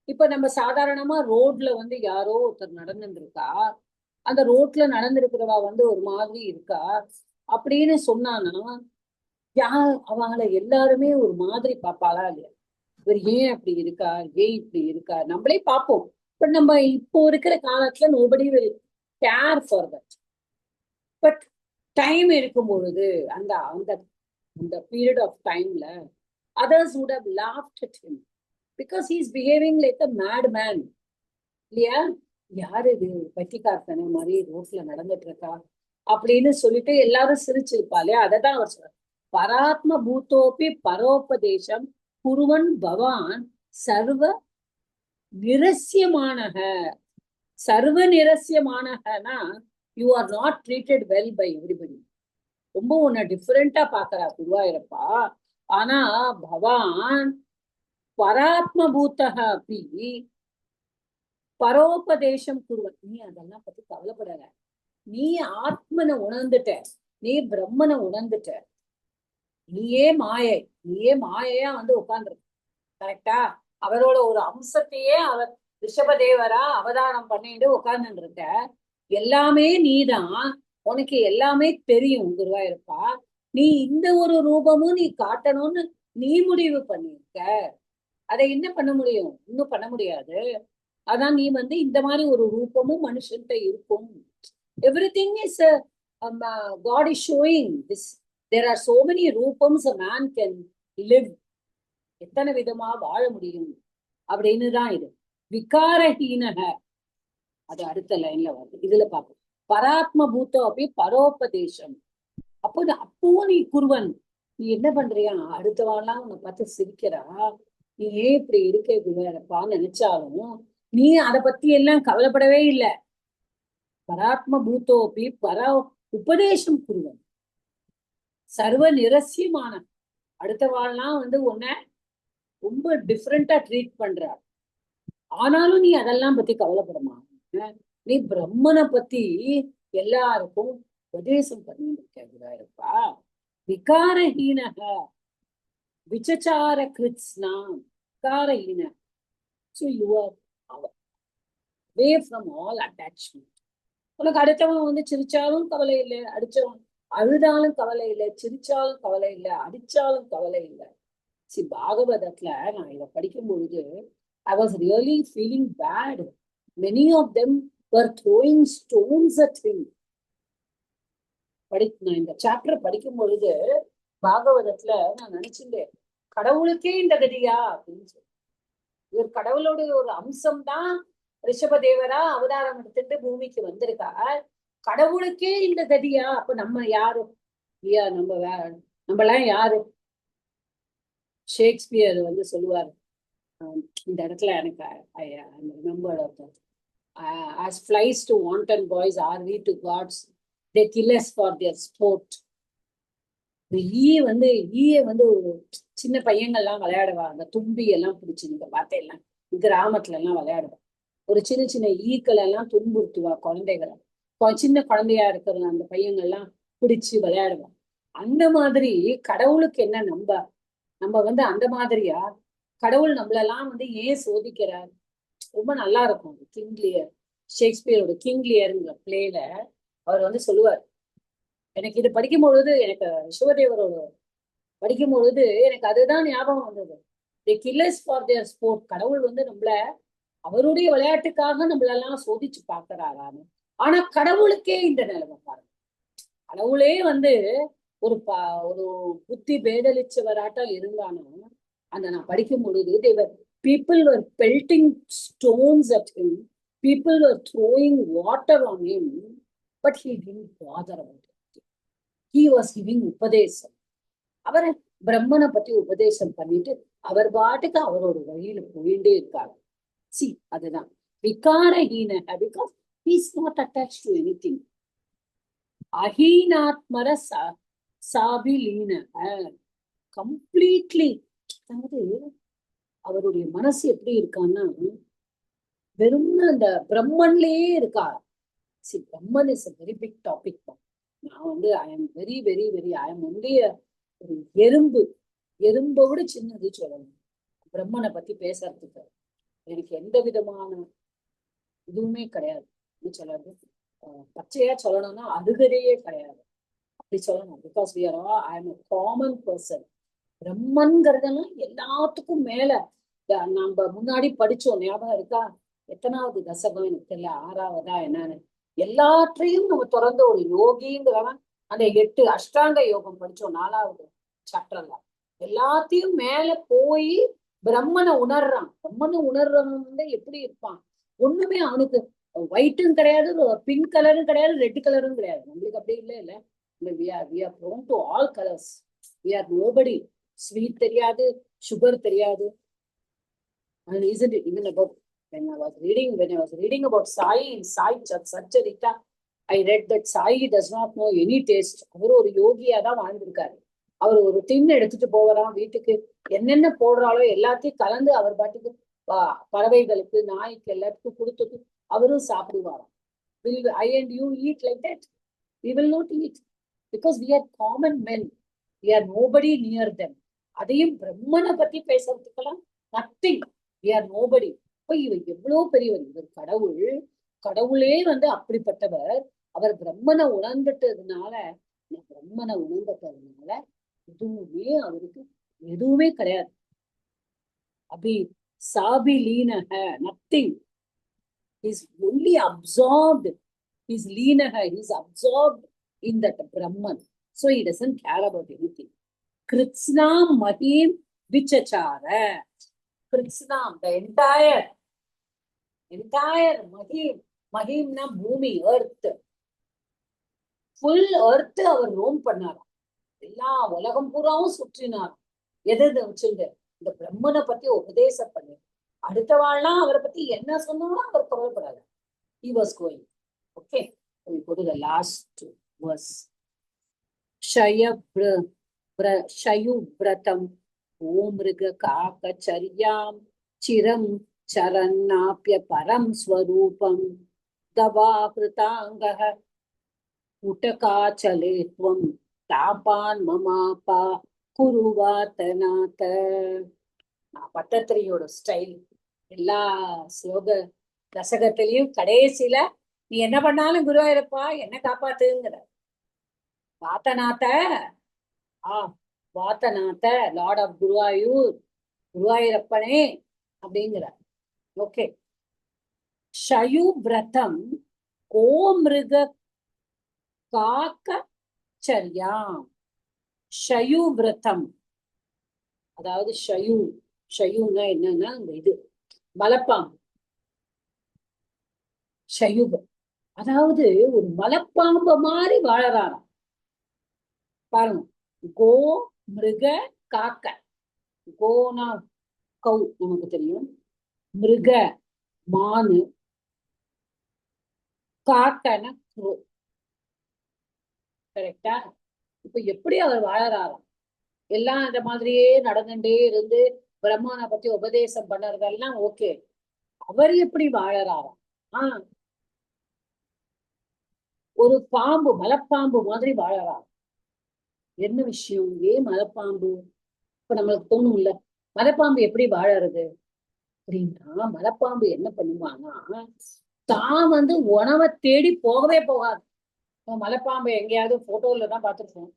Speaker 1: இப்ப நம்ம சாதாரணமா ரோட்ல வந்து யாரோ ஒருத்தர் நடந்துருக்கா, அந்த ரோட்ல நடந்திருக்கிறவா வந்து ஒரு மாதிரி இருக்கா அப்படின்னு சொன்னானா, அவளை எல்லாருமே ஒரு மாதிரி பாப்பாளா இல்லையா, இவர் ஏன் அப்படி இருக்கா, ஏன் இப்படி இருக்கா, நம்மளே பார்ப்போம். பட் நம்ம இப்போ இருக்கிற காலத்துல nobody will care for that. But time இருக்கும் பொழுது அந்த அந்த பீரியட் ஆஃப் டைம்ல others would have laughed at him because he is behaving like a mad man. இல்லையா, யாரு இது பட்டிக்காரத்தனை மாதிரி ரோட்ல நடந்துட்டு இருக்கா அப்படின்னு சொல்லிட்டு எல்லாரும் சிரிச்சிருப்பா இல்லையா. அததான் அவர் சொல்றார், பராத்ம பூத்தோப்பி பரோபதேசம் குருவன் பவான் சர்வ நிரஸ்யமானக. சர்வ நிரஸ்யமானகனா you are not treated well by everybody. ரொம்ப உன்னை டிஃபரெண்டா பாக்குறா குருவாயிரப்பா. ஆனா பவான் பராத்ம பூத்தக அப்படி பரோபதேசம் குருவன். நீ அதெல்லாம் பத்தி கவலைப்படல. நீ ஆத்மனை உணர்ந்துட்ட, நீ பிரம்மனை உணர்ந்துட்ட, நீயே மாயையா வந்து உட்கார்ந்துருக்க. கரெக்டா? அவரோட ஒரு அம்சத்தையே அவர் ரிஷபதேவரா அவதாரம் பண்ணிட்டு உட்கார்ந்துட்டு இருக்க. எல்லாமே நீதான், உனக்கு எல்லாமே தெரியும் குருவாயிருப்பா. நீ இந்த ஒரு ரூபமும் நீ காட்டணும்னு நீ முடிவு பண்ணிருக்க. அதை என்ன பண்ண முடியும்? இன்னும் பண்ண முடியாது. அதான் நீ வந்து இந்த மாதிரி ஒரு ரூபமும் மனுஷன்கிட்ட இருக்கும். Everything is God is showing this. There are so many ரூபம்ஸ் a man can live. எத்தனை விதமா வாழ முடியும் அப்படின்னு தான் இது. விகாரஹீனக, அது அடுத்த லைன்ல வருது. இதுல பார்ப்போம். பராத்ம பூத்தோ அப்படி பரோபதேசம். அப்பவும் நீ குருவன். நீ என்ன பண்றியா? அடுத்தவாள்லாம் உன்னை பார்த்து சிரிக்கிறா, நீ ஏன் இப்படி இருக்க குருவானப்பான்னு நினைச்சாலும் நீ அதை பத்தி எல்லாம் கவலைப்படவே இல்லை. பராத்ம பூத்தோப்பி உபதேசம் குருவன். சர்வ நிரசியமான அடுத்தவாள்லாம் வந்து உன்னை ரொம்ப டிஃப்ரெண்டா ட்ரீட் பண்ற. ஆனாலும் நீ அதெல்லாம் பத்தி கவலைப்படமா. நீ பிரம்மனை பத்தி எல்லாருக்கும் உபதேசம் பண்ணிருப்பா. விகாரஹீனக விசச்சார கிருத்ஸ்னா விகாரஹீன. So you are away from all attachment. உனக்கு அடுத்தவன் வந்து சிரிச்சாலும் கவலை இல்லை, அடிச்சவன் அழுதாலும் கவலை இல்லை, சிரிச்சாலும் கவலை இல்லை, அடிச்சாலும் கவலை இல்லை. பாகவதத்துல நான் இதை படிக்கும் பொழுது I was really feeling bad. Many of them were throwing stones at him. நான் இந்த சாப்டர் படிக்கும் பொழுது பாகவதத்துல நான் நினைச்சிருந்தேன், கடவுளுக்கே இந்த கதியா அப்படின்னு சொல்லி. இவர் கடவுளுடைய ஒரு அம்சம் தான் ரிஷபதேவரா அவதாரம் எடுத்துட்டு பூமிக்கு வந்திருக்கார். கடவுளுக்கே இந்த கதியா? அப்ப நம்ம யாரு? நம்மலாம் யாரு? ஷேக்ஸ்பியர் வந்து சொல்லுவாரு இந்த இடத்துல, எனக்கு as flies to wanton boys are we to gods, they kill us for their sport. ஈய வந்து ஒரு சின்ன பையங்கள்லாம் விளையாடுவாங்க, தும்பி எல்லாம் பிடிச்சி நீங்க பார்த்தேன் கிராமத்துல எல்லாம் விளையாடுவாங்க. ஒரு சின்ன சின்ன ஈக்கள் எல்லாம் துன்புறுத்துவா குழந்தைகளை. சின்ன குழந்தையா இருக்கிற அந்த பையங்கள்லாம் பிடிச்சு விளையாடுவாங்க. அந்த மாதிரி கடவுளுக்கு என்ன நம்ம வந்து அந்த மாதிரியா? கடவுள் நம்மளெல்லாம் வந்து ஏன் சோதிக்கிறார்? ரொம்ப நல்லா இருக்கும். கிங் லியர், ஷேக்ஸ்பியரோட கிங் லியருங்கிற பிளேல அவர் வந்து சொல்லுவார். எனக்கு இது படிக்கும் பொழுது, எனக்கு சிவதேவரோட படிக்கும் பொழுது எனக்கு அதுதான் ஞாபகம் வந்தது. தி கில்லர்ஸ் ஃபார் தேர் ஸ்போர்ட். கடவுள் வந்து நம்மள அவருடைய விளையாட்டுக்காக நம்மளெல்லாம் சோதிச்சு பார்க்கிறாரான்னு. ஆனா கடவுளுக்கே இந்த நிலைமை பாருங்க. கடவுளே வந்து ஒரு புத்தி பேதலிச்சவராட்டால் இருந்தாலும் அந்த நான் படிக்கும் பொழுது people were pelting stones at him, people were throwing water on him, but he didn't bother about it. He was giving உபதேசம். அவர் பிரம்மனை பத்தி உபதேசம் பண்ணிட்டு அவர் பாட்டுக்கு அவரோட வழியில போயிட்டே இருக்காரு. அதுதான் விகாரஹீன, because he is not attached to anything. அஹீனாத்மர சாபிலீன, கம்ப்ளீட்லி. அதாவது அவருடைய மனசு எப்படி இருக்கான்னா வெறும் அந்த பிரம்மன்லயே இருக்கா. Brahman is a very big topic. நான் வந்து I am very very very I am only ஒரு எறும்பை விட சின்னது சொல்லணும் பிரம்மனை பத்தி பேசுறதுக்கு. எனக்கு எந்த விதமான இதுவுமே கிடையாது. சொல்றது பச்சையா சொல்லணும்னா அருகதையே கிடையாது, அப்படி சொல்லணும். Because we are all, I am a common person. பிரம்மன்கிறதெல்லாம் எல்லாத்துக்கும் மேல. நம்ம முன்னாடி படிச்சோம், ஞாபகம் இருக்கா? எத்தனாவது தசகம் எனக்கு தெரியல, 6வதா என்னன்னு. எல்லாற்றையும் நம்ம திறந்த ஒரு யோகிங்கிறவன் அந்த 8 அஷ்டாங்க யோகம் படிச்சோம் 4வது சாப்டர்ல. எல்லாத்தையும் மேல போய் பிரம்மனை உணர்றான். பிரம்மனை உணர்றவன் வந்து எப்படி இருப்பான்? ஒண்ணுமே அவனுக்கு ஒயிட்டும் கிடையாது, பிங்க் கலரும் கிடையாது, ரெட் கலரும் கிடையாது. நம்மளுக்கு அப்படி இல்ல. we are prone to all colors. We are nobody. Sweet தெரியாது, சுகர் தெரியாது. And isn't it even about when I was reading about Sai in Sai Satcharita, I read that Sai does not know any taste. அவர் ஒரு யோகியா தான் வாழ்ந்திருக்காரு. அவர் ஒரு டின் எடுத்துட்டு போவாராம் வீட்டுக்கு, என்னென்ன போடுறாலோ எல்லாத்தையும் கலந்து அவர் பாட்டுக்கு பறவைகளுக்கு, நாய்க்கு எல்லாத்துக்கும் கொடுத்துட்டு அவரும் சாப்பிடுவாராம். Will I and you eat like that? We will not eat because we are common men. We are nobody near them. அதையும் பிரம்மனை பத்தி பேசுறதுக்கெல்லாம் nothing. We are nobody. இப்ப இவர் எவ்வளவு பெரியவர், இவர் கடவுள், கடவுளே அப்படிப்பட்டவர். அவர் பிரம்மனை உணர்ந்துட்டதுனால, பிரம்மனை உணர்ந்துட்டதுனால எதுவுமே அவருக்கு எதுவுமே கிடையாது. அபி சாபிலீனக, nothing. He's only absorbed. He's leenaha. He's absorbed in that Brahman. So he doesn't care about anything. Kritsna Mahim Vichachara. Kritsna, the entire Mahim. Mahim na Bhumi, earth. Full earth our roam பண்ணாராம். எல்லா உலகம் பூராவும் சுற்றினாராம். எது வச்சுட்டு இந்த பிரம்மனை பத்தி உபதேசம் பண்ணு. அடுத்த வாழ்லாம் அவரை பத்தி என்ன சொன்னாலும் அவர் கவலைப்படாது. He was going. Okay. We go to the last verse. Shayubratam Omriga Kaka Charyam Chiram Charannapya Param Swarupam Dava Kritangaha Utaka Chaletvam Tapan Mamapa Kuruvatanata. பட்டத்திரியோட ஸ்டைல் எல்லா ஸ்லோக ரசகத்திலையும் கடைசியில நீ என்ன பண்ணாலும் குருவாயிருப்பா என்ன காப்பாத்துங்கிற. வாத்தநாத வாத்தநாத லார்ட் ஆஃப் குருவாயூர், குருவாயூரப்பனே அப்படிங்கிறார். ஓகே. ஷயுபிரதம் கோமிருக காக்க சரியாம். ஷயுபிரதம் அதாவது ஷயுன்னா என்னன்னா அந்த இது மலைப்பாம்பு. ஷயுப அதாவது ஒரு மலைப்பாம்பு மாதிரி வாழறாராம். பாருங்க, கோ மிருக காக்க. கோனா கௌ நமக்கு தெரியும், மிருக மானு, காக்கன குரோ. கரெக்டா? இப்ப எப்படி அவர் வாழறாராம்? எல்லாம் அந்த மாதிரியே நடந்துட்டே இருந்து பிரம்மனை பத்தி உபதேசம் பண்ணறதெல்லாம் ஓகே. அவர் எப்படி வாழறாராம்? ஒரு பாம்பு, மலைப்பாம்பு மாதிரி வாழறாராம். என்ன விஷயம்? ஏன் மலைப்பாம்பு? இப்ப நம்மளுக்கு தோணும் இல்ல, மலைப்பாம்பு எப்படி வாழறது அப்படின்னா, மலைப்பாம்பு என்ன பண்ணுவான்னா, தான் உணவை தேடி போகவே போகாது. மலைப்பாம்பு எங்கேயாவது போட்டோல தான் பார்த்துருக்கோம்.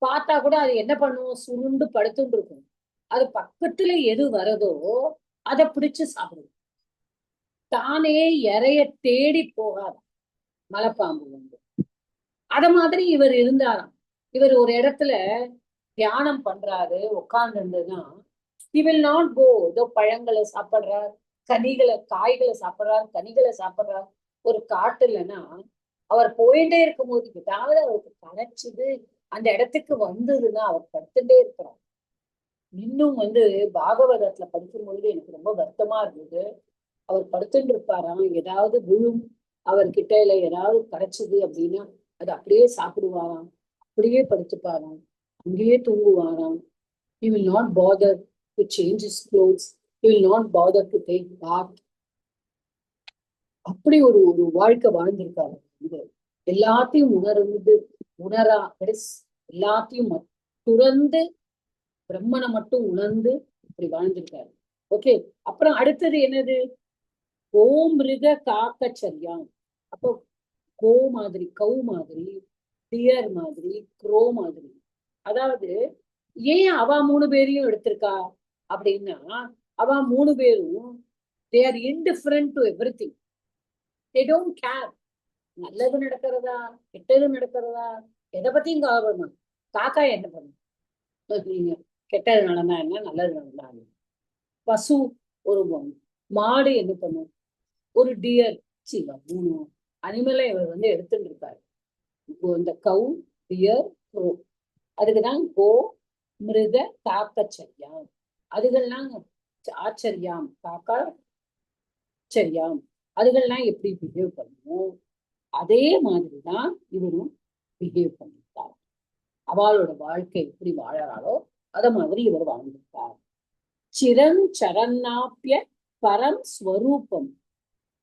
Speaker 1: பார்த்தா கூட அது என்ன பண்ணும்? சுருண்டு படுத்துட்டு இருக்கும். அது பக்கத்துல எது வரதோ அதை பிடிச்சு சாப்பிடும். தானே இறைய தேடி போகாது மலைப்பாம்பு. அத மாதிரி இவர் இருந்தாராம். இவர் ஒரு இடத்துல தியானம் பண்றாரு, உட்கார்ந்துருந்ததுன்னா he will not go. ஏதோ பழங்களை சாப்பிடுறார், கனிகளை காய்களை சாப்பிடுறார், கனிகளை சாப்பிடுறார் ஒரு காட்டுலன்னா, அவர் போயிட்டே இருக்கும் போது ஏதாவது அவருக்கு கிடைச்சது, அந்த இடத்துக்கு வந்ததுன்னா அவர் படுத்துட்டே இருக்கிறார். இன்னும் பாகவதத்துல படிக்கும் பொழுது எனக்கு ரொம்ப வருத்தமா இருந்தது. அவர் படுத்துட்டு இருப்பாராம், ஏதாவது விழும் அவர்கிட்ட, இல்ல ஏதாவது கிடைச்சது அப்படின்னா அது அப்படியே சாப்பிடுவாராம், அப்படியே படுத்துப்பாராம், அங்கேயே தூங்குவாராம். He will not bother to change his clothes. He will not bother to take bath. அப்படி ஒரு வாழ்க்கை வாழ்ந்திருக்காரு. இது எல்லாத்தையும் எல்லாத்தையும் துறந்து பிரம்மனை மட்டும் உணர்ந்து இப்படி வாழ்ந்திருக்காரு. ஓகே. அப்புறம் அடுத்தது என்னது? கோமிருக காக்கச்சரியாம். அப்போ கோ மாதிரி, கௌ மாதிரி, டியர் மாதிரி, க்ரோ மாதிரி. அதாவது ஏன் அவ 3 பேரையும் எடுத்திருக்கா அப்படின்னா, அவ 3 பேரும் they are indifferent to everything. They don't care. நல்லது நடக்கிறதா கெட்டது நடக்கிறதா எதை பத்தியும் கவலைப்படமா. காக்கா என்ன பண்ணும்? நீங்க கெட்டது நடந்தா என்ன, நல்லது நடந்தா என்ன? பசு, ஒரு மாடு என்ன பண்ணும்? ஒரு டியர், 3 அனிமலை இவர் எடுத்துட்டு இருக்காரு. இப்போ இந்த கௌ, டியர், க்ரோ, அதுக்குதான் கோ மிருக காக்கச்சரியாம். அதுகள்லாம் ஆச்சரியாம், காக்கா சரியாம். அதுகள்லாம் எப்படி பிஹேவ் பண்ணும், அதே மாதிரிதான் இவரும் பிஹேவ் பண்ணிருக்கார். அவளோட வாழ்க்கை எப்படி வாழறாளோ அத மாதிரி இவர் வாழ்ந்திருக்கார். சிரன் சரண்ணாப்பிய param swarupam,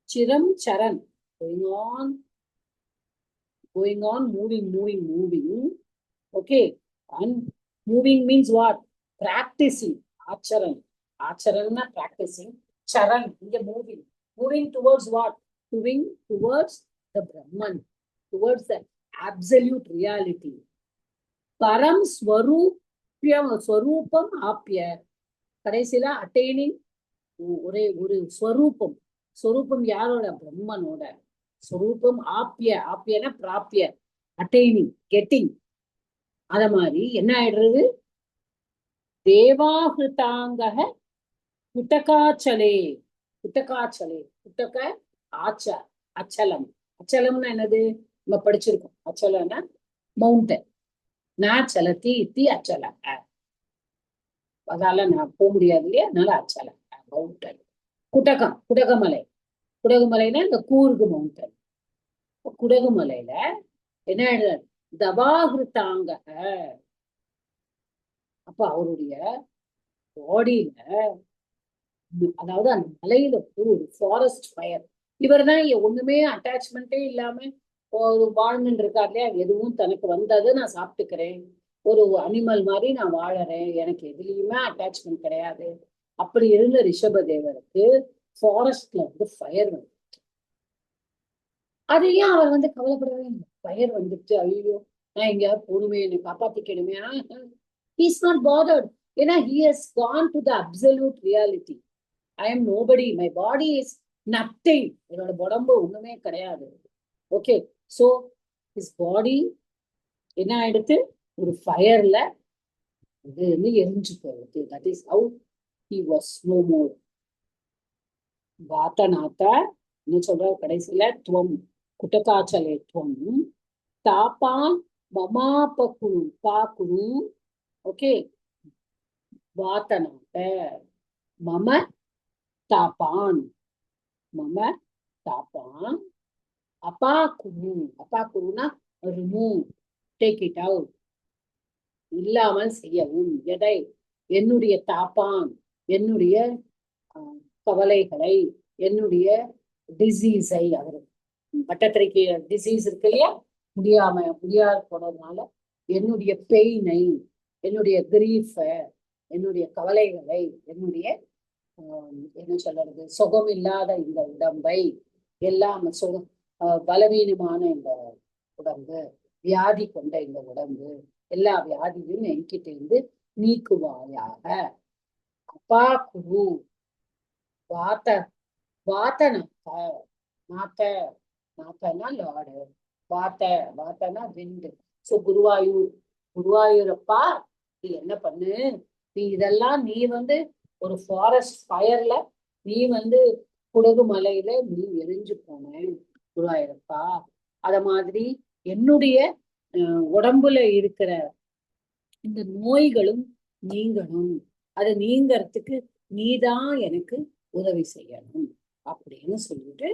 Speaker 1: chiram charan, going on, moving. Okay, and moving means what? Practicing. Acharana practicing. Charan, moving towards what? Moving towards the Brahman, towards the absolute reality. Param swarupam apya. கடைசியில attaining ஒரு ஸ்வரூபம் யாரோட? பிரம்மனோட ஸ்வரூபம். ஆப்பியன பிராப்பிய, attaining, getting. அத மாதிரி என்ன ஆயிடுறது? தேவாஹிருதாங்க குட்டகாச்சலே, குட்டக அச்சலம். அச்சலம்னா என்னது? நம்ம படிச்சிருக்கோம். அச்சலம்னா மவுண்டன். சலத்தி இத்தி அச்சலம். அதால நான் போக முடியாது இல்லையா, அதனால அச்சலம் மவுண்டன். குடகுமலைனா இந்த கூர்கு மவுண்டன். குடகுமலையில என்ன ஆயிடுறாரு? தவாகிருத்தாங்க. அப்ப அவருடைய பாடியில, அதாவது அந்த மலையில ஒரு ஃபாரஸ்ட் ஃபயர். இவர் தான் ஒண்ணுமே அட்டாச்மெண்டே இல்லாம ஒரு வாழ்ந்துட்டு இருக்காரு இல்லையா, எதுவும் தனக்கு வந்தது நான் சாப்பிட்டுக்கிறேன், ஒரு அனிமல் மாதிரி நான் வாழறேன், எனக்கு எதுலயுமே அட்டாச்மெண்ட் கிடையாது. அப்படி இருந்த ரிஷபதேவருக்கு ஃபாரஸ்ட்ல ஃபயர் வந்து, அதையும் அவர் கவலைப்படவே இல்லை. ஃபயர் வந்துட்டு ஐயோ நான் எங்கேயாவது போகணுமே, என்னை காப்பாத்திக்கணுமே. He's not bothered. ஏன்னா he has gone to the absolute reality. I am nobody. My body is nothing. என்னோட உடம்பு ஒண்ணுமே கிடையாது. ஓகே, so his body என்ன ஆயிடுத்து? ஒரு ஃபயர்ல இது எரிஞ்சு போகுது. That is how he was no more. வாத்தநாத்த என்ன சொல்ற கடைசியில? துவம் குட்டகாச்சலே துவம் தாப்பான் மமாபகுரு பாக்குரு. ஓகே, வாத்தநாத்த மம தாப்பான் அப்பாக்குருனா ரிமூவ், டேக் இட் அவுட், இல்லாமல் செய்யவும். எதை? என்னுடைய தாப்பான், என்னுடைய கவலைகளை, என்னுடைய டிசீஸை. அவர் பட்டத்திரைக்கு டிசீஸ் இருக்கு இல்லையா, முடியாது போனதுனால என்னுடைய பெயினை, என்னுடைய கிரீஃப, என்னுடைய கவலைகளை, என்னுடைய என்ன சொல்றது, சுகம் இல்லாத இந்த உடம்பை எல்லாம், பலவீனமான இந்த உடம்பு, வியாதி கொண்ட இந்த உடம்பு, எல்லா வியாதியும் என்கிட்ட இருந்து நீக்குவாயாக. அப்பா குரு நாத்தனா லாடு, வாத்தனா விண்டு. சோ குருவாயூரப்பா, நீ என்ன பண்ணு, நீ இதெல்லாம் நீ ஒரு ஃபாரஸ்ட் ஃபயர்ல நீ குடகு மலையில நீ எரிஞ்சு போன குருவாயூரப்பா. அத மாதிரி என்னுடைய உடம்புல இருக்கிற இந்த நோய்களும் நீங்கணும். அது நீங்கிறதுக்கு நீதான் எனக்கு உதவி செய்யணும் அப்படின்னு சொல்லிட்டு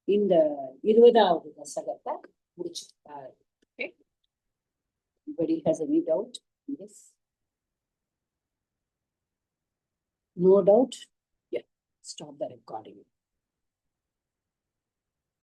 Speaker 1: இந்த 20வது தசகத்தை முடிச்சிருக்காரு. Anybody has any doubt? Yes. No doubt? Yeah. Stop the recording.